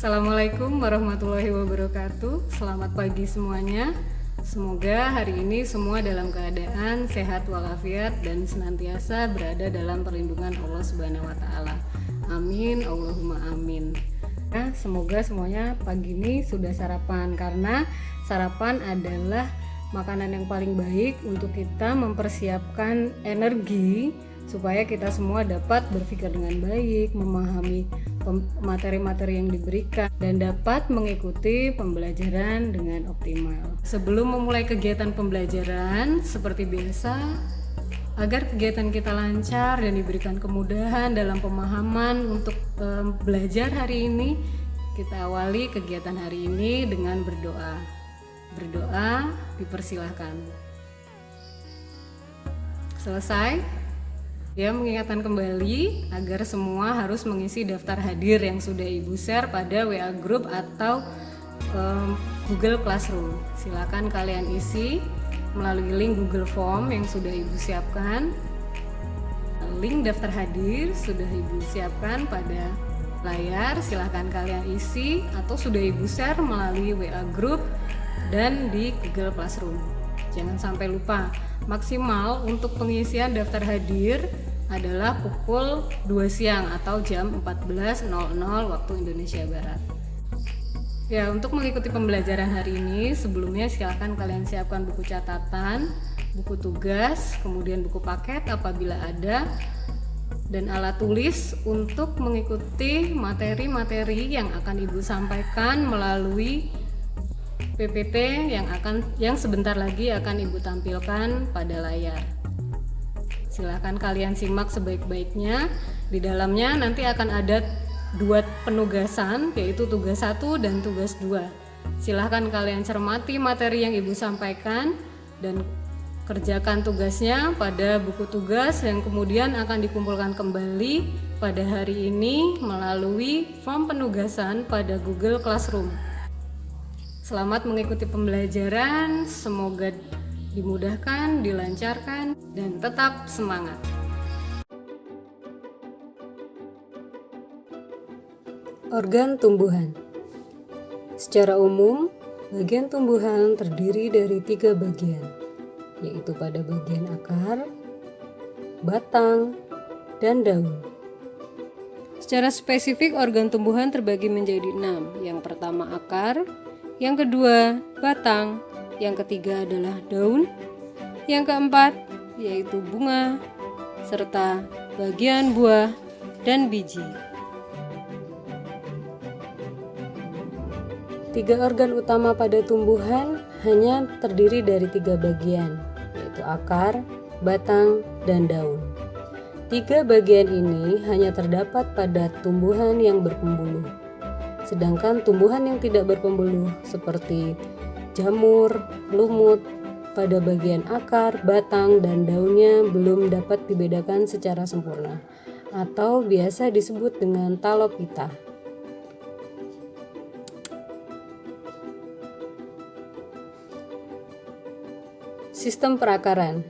Assalamualaikum warahmatullahi wabarakatuh. Selamat pagi semuanya. Semoga hari ini semua dalam keadaan sehat walafiat dan senantiasa berada dalam perlindungan Allah Subhanahu wa taala. Amin, Allahumma amin. Nah, semoga semuanya pagi ini sudah sarapan, karena sarapan adalah makanan yang paling baik untuk kita mempersiapkan energi supaya kita semua dapat berpikir dengan baik, memahami materi-materi yang diberikan, dan dapat mengikuti pembelajaran dengan optimal. Sebelum memulai kegiatan pembelajaran, seperti biasa, agar kegiatan kita lancar dan diberikan kemudahan dalam pemahaman untuk belajar hari ini, kita awali kegiatan hari ini dengan berdoa. Berdoa dipersilahkan. Selesai? Ya, mengingatkan kembali agar semua harus mengisi daftar hadir yang sudah Ibu share pada WA Group atau Google Classroom. Silakan kalian isi melalui link Google Form yang sudah Ibu siapkan. Link daftar hadir sudah Ibu siapkan pada layar, silakan kalian isi atau sudah Ibu share melalui WA Group dan di Google Classroom. Jangan sampai lupa, maksimal untuk pengisian daftar hadir adalah pukul 2 siang atau jam 14.00 waktu Indonesia Barat. Ya, untuk mengikuti pembelajaran hari ini, sebelumnya silakan kalian siapkan buku catatan, buku tugas, kemudian buku paket apabila ada, dan alat tulis untuk mengikuti materi-materi yang akan Ibu sampaikan melalui PPT yang sebentar lagi akan Ibu tampilkan pada layar. Silahkan kalian simak sebaik-baiknya. Di dalamnya nanti akan ada 2 penugasan, yaitu tugas 1 dan tugas 2. Silahkan kalian cermati materi yang Ibu sampaikan dan kerjakan tugasnya pada buku tugas yang kemudian akan dikumpulkan kembali pada hari ini melalui form penugasan pada Google Classroom. Selamat mengikuti pembelajaran, semoga dimudahkan, dilancarkan, dan tetap semangat. Organ tumbuhan. Secara umum, bagian tumbuhan terdiri dari 3 bagian, yaitu pada bagian akar, batang, dan daun. Secara spesifik, organ tumbuhan terbagi menjadi 6. Yang pertama akar, yang kedua batang, yang ketiga adalah daun, yang keempat yaitu bunga, serta bagian buah dan biji. 3 organ utama pada tumbuhan hanya terdiri dari 3 bagian, yaitu akar, batang, dan daun. 3 bagian ini hanya terdapat pada tumbuhan yang berpembuluh. Sedangkan tumbuhan yang tidak berpembuluh seperti jamur, lumut, pada bagian akar, batang, dan daunnya belum dapat dibedakan secara sempurna atau biasa disebut dengan talopita. Sistem perakaran.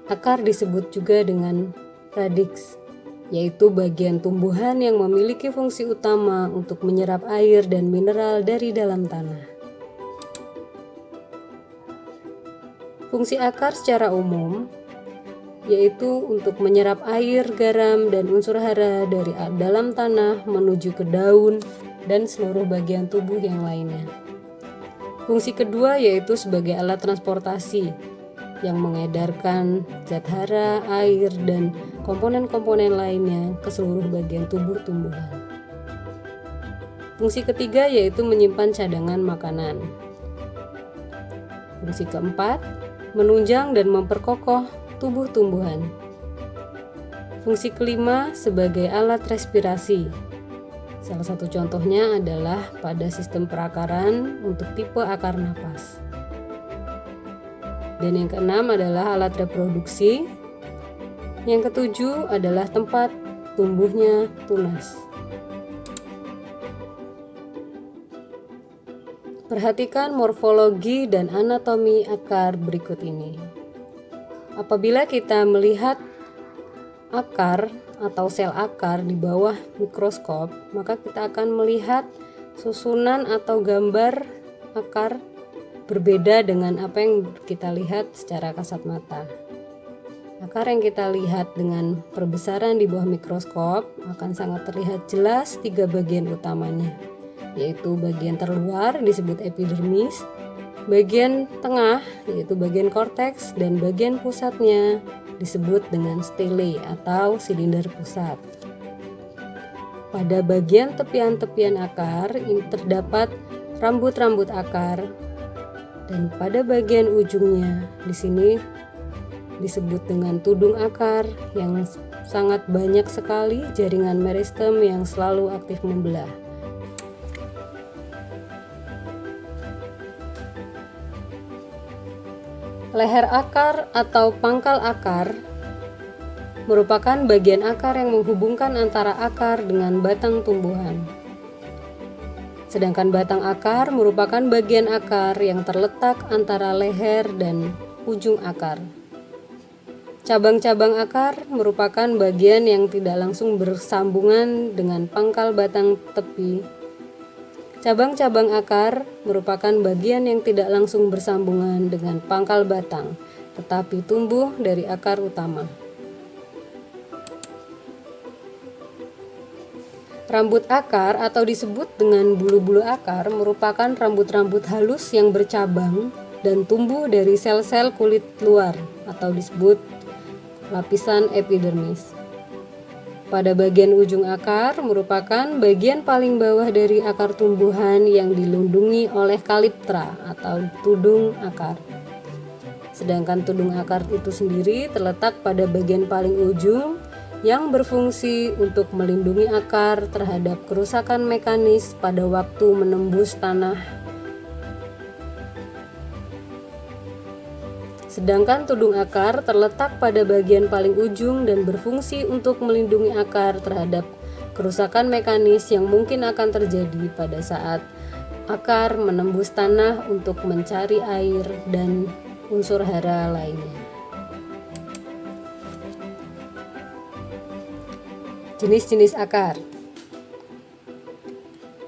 Akar disebut juga dengan radix, yaitu bagian tumbuhan yang memiliki fungsi utama untuk menyerap air dan mineral dari dalam tanah. Fungsi akar secara umum yaitu untuk menyerap air, garam, dan unsur hara dari dalam tanah menuju ke daun dan seluruh bagian tubuh yang lainnya. Fungsi kedua yaitu sebagai alat transportasi yang mengedarkan zat hara, air, dan komponen-komponen lainnya ke seluruh bagian tubuh tumbuhan. Fungsi ketiga yaitu menyimpan cadangan makanan. Fungsi keempat, menunjang dan memperkokoh tubuh tumbuhan. Fungsi kelima sebagai alat respirasi. Salah satu contohnya adalah pada sistem perakaran untuk tipe akar napas. Dan yang keenam adalah alat reproduksi. Yang ketujuh adalah tempat tumbuhnya tunas. Perhatikan morfologi dan anatomi akar berikut ini. Apabila kita melihat akar atau sel akar di bawah mikroskop, maka kita akan melihat susunan atau gambar akar berbeda dengan apa yang kita lihat secara kasat mata. Akar yang kita lihat dengan perbesaran di bawah mikroskop akan sangat terlihat jelas 3 bagian utamanya, yaitu bagian terluar disebut epidermis, bagian tengah yaitu bagian korteks, dan bagian pusatnya disebut dengan stele atau silinder pusat. Pada bagian tepian-tepian akar ini terdapat rambut-rambut akar, dan pada bagian ujungnya di sini disebut dengan tudung akar yang sangat banyak sekali jaringan meristem yang selalu aktif membelah. Leher akar atau pangkal akar merupakan bagian akar yang menghubungkan antara akar dengan batang tumbuhan. Sedangkan batang akar merupakan bagian akar yang terletak antara leher dan ujung akar. Cabang-cabang akar merupakan bagian yang tidak langsung bersambungan dengan pangkal batang tepi. Cabang-cabang akar merupakan bagian yang tidak langsung bersambungan dengan pangkal batang, tetapi tumbuh dari akar utama. Rambut akar atau disebut dengan bulu-bulu akar merupakan rambut-rambut halus yang bercabang dan tumbuh dari sel-sel kulit luar atau disebut lapisan epidermis. Pada bagian ujung akar merupakan bagian paling bawah dari akar tumbuhan yang dilindungi oleh kaliptra atau tudung akar. Sedangkan tudung akar itu sendiri terletak pada bagian paling ujung yang berfungsi untuk melindungi akar terhadap kerusakan mekanis pada waktu menembus tanah. Sedangkan tudung akar terletak pada bagian paling ujung dan berfungsi untuk melindungi akar terhadap kerusakan mekanis yang mungkin akan terjadi pada saat akar menembus tanah untuk mencari air dan unsur hara lainnya. Jenis-jenis akar.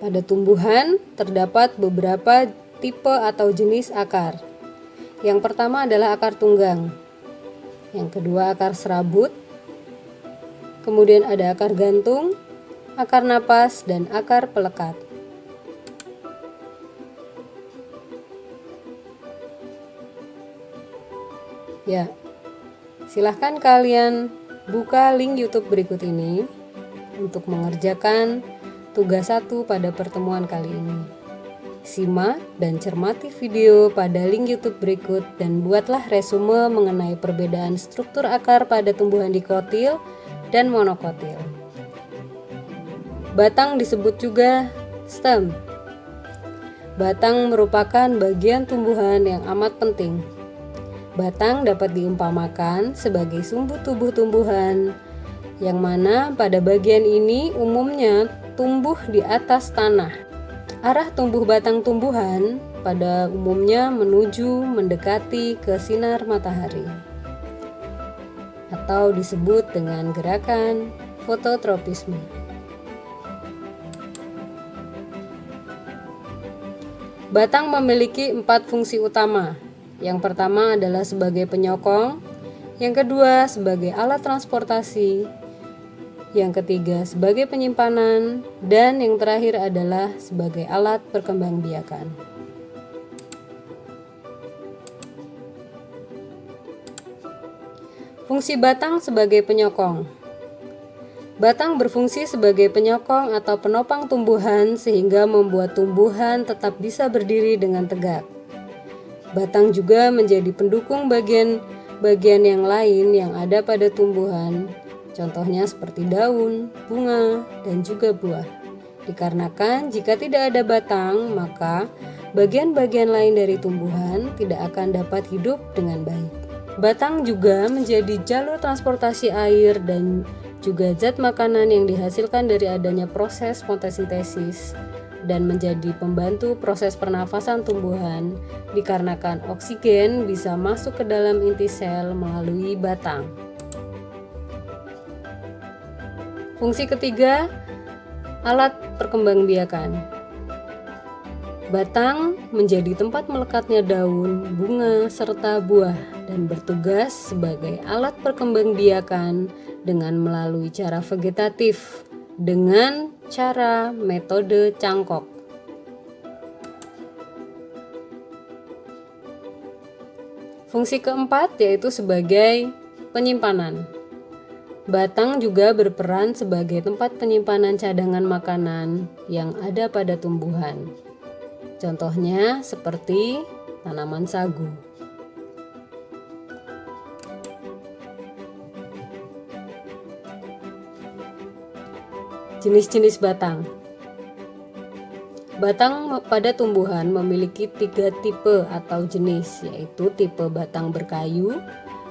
Pada tumbuhan terdapat beberapa tipe atau jenis akar. Yang pertama adalah akar tunggang. Yang kedua akar serabut. Kemudian ada akar gantung, akar napas, dan akar pelekat. Ya, silahkan kalian buka link YouTube berikut ini untuk mengerjakan tugas 1 pada pertemuan kali ini. Simak dan cermati video pada link YouTube berikut dan buatlah resume mengenai perbedaan struktur akar pada tumbuhan dikotil dan monokotil. Batang disebut juga stem. Batang merupakan bagian tumbuhan yang amat penting. Batang dapat diumpamakan sebagai sumbu tubuh tumbuhan, yang mana pada bagian ini umumnya tumbuh di atas tanah. Arah tumbuh batang tumbuhan pada umumnya mendekati ke sinar matahari, atau disebut dengan gerakan fototropisme. Batang memiliki 4 fungsi utama. Yang pertama adalah sebagai penyokong, yang kedua sebagai alat transportasi, yang ketiga sebagai penyimpanan, dan yang terakhir adalah sebagai alat perkembangbiakan. Fungsi batang sebagai penyokong. Batang berfungsi sebagai penyokong atau penopang tumbuhan sehingga membuat tumbuhan tetap bisa berdiri dengan tegak. Batang juga menjadi pendukung bagian-bagian yang lain yang ada pada tumbuhan, contohnya seperti daun, bunga, dan juga buah. Dikarenakan jika tidak ada batang, maka bagian-bagian lain dari tumbuhan tidak akan dapat hidup dengan baik. Batang juga menjadi jalur transportasi air dan juga zat makanan yang dihasilkan dari adanya proses fotosintesis, dan menjadi pembantu proses pernafasan tumbuhan dikarenakan oksigen bisa masuk ke dalam inti sel melalui batang. Fungsi ketiga, alat perkembangbiakan. Batang menjadi tempat melekatnya daun, bunga, serta buah dan bertugas sebagai alat perkembangbiakan dengan melalui cara vegetatif dengan cara metode cangkok. Fungsi keempat yaitu sebagai penyimpanan. Batang juga berperan sebagai tempat penyimpanan cadangan makanan yang ada pada tumbuhan. Contohnya seperti tanaman sagu. Jenis-jenis batang. Batang pada tumbuhan memiliki 3 tipe atau jenis, yaitu tipe batang berkayu,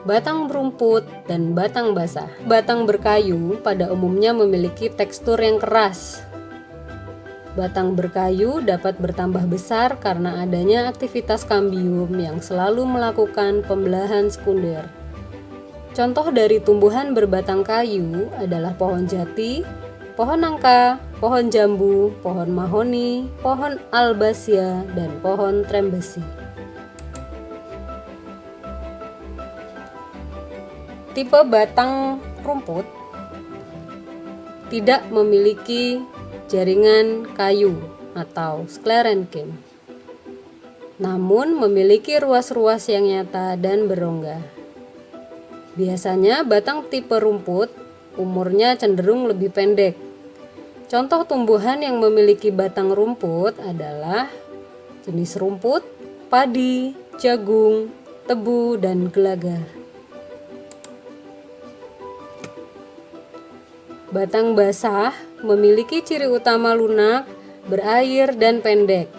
batang berumput, dan batang basah. Batang berkayu pada umumnya memiliki tekstur yang keras. Batang berkayu dapat bertambah besar karena adanya aktivitas kambium yang selalu melakukan pembelahan sekunder. Contoh dari tumbuhan berbatang kayu adalah pohon jati, pohon nangka, pohon jambu, pohon mahoni, pohon albasia, dan pohon trembesi. Tipe batang rumput tidak memiliki jaringan kayu atau sklerenkim, namun memiliki ruas-ruas yang nyata dan berongga. Biasanya batang tipe rumput umurnya cenderung lebih pendek. Contoh tumbuhan yang memiliki batang rumput adalah jenis rumput, padi, jagung, tebu, dan gelagar. Batang basah memiliki ciri utama lunak, berair, dan pendek.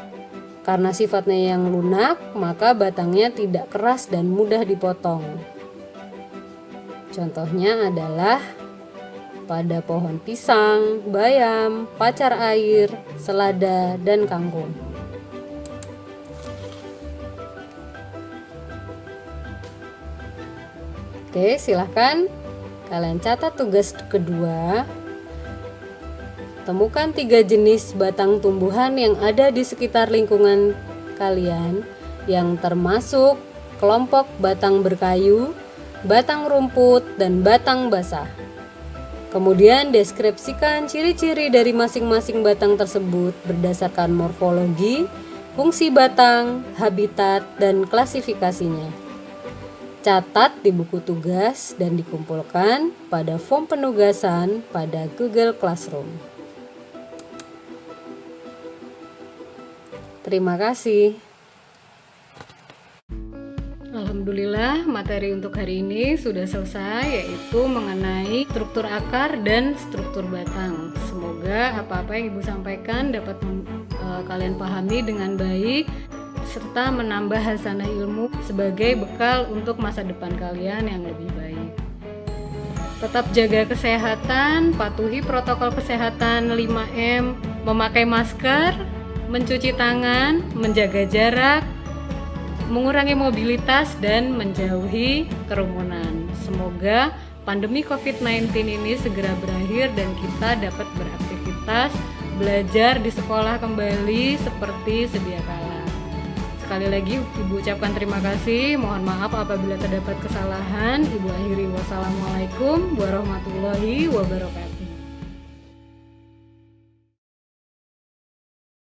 Karena sifatnya yang lunak, maka batangnya tidak keras dan mudah dipotong. Contohnya adalah pada pohon pisang, bayam, pacar air, selada, dan kangkung. Oke, silahkan kalian catat tugas kedua. Temukan 3 jenis batang tumbuhan yang ada di sekitar lingkungan kalian yang termasuk kelompok batang berkayu, batang rumput, dan batang basah. Kemudian deskripsikan ciri-ciri dari masing-masing batang tersebut berdasarkan morfologi, fungsi batang, habitat, dan klasifikasinya. Catat di buku tugas dan dikumpulkan pada form penugasan pada Google Classroom. Terima kasih. Alhamdulillah, materi untuk hari ini sudah selesai, yaitu mengenai struktur akar dan struktur batang. Semoga apa-apa yang Ibu sampaikan dapat kalian pahami dengan baik serta menambah hasanah ilmu sebagai bekal untuk masa depan kalian yang lebih baik. Tetap jaga kesehatan, patuhi protokol kesehatan 5M, memakai masker, mencuci tangan, menjaga jarak, mengurangi mobilitas, dan menjauhi kerumunan. Semoga pandemi COVID-19 ini segera berakhir dan kita dapat beraktivitas, belajar di sekolah kembali seperti sedia kala. Sekali lagi Ibu ucapkan terima kasih, mohon maaf apabila terdapat kesalahan. Ibu akhiri, wassalamualaikum warahmatullahi wabarakatuh.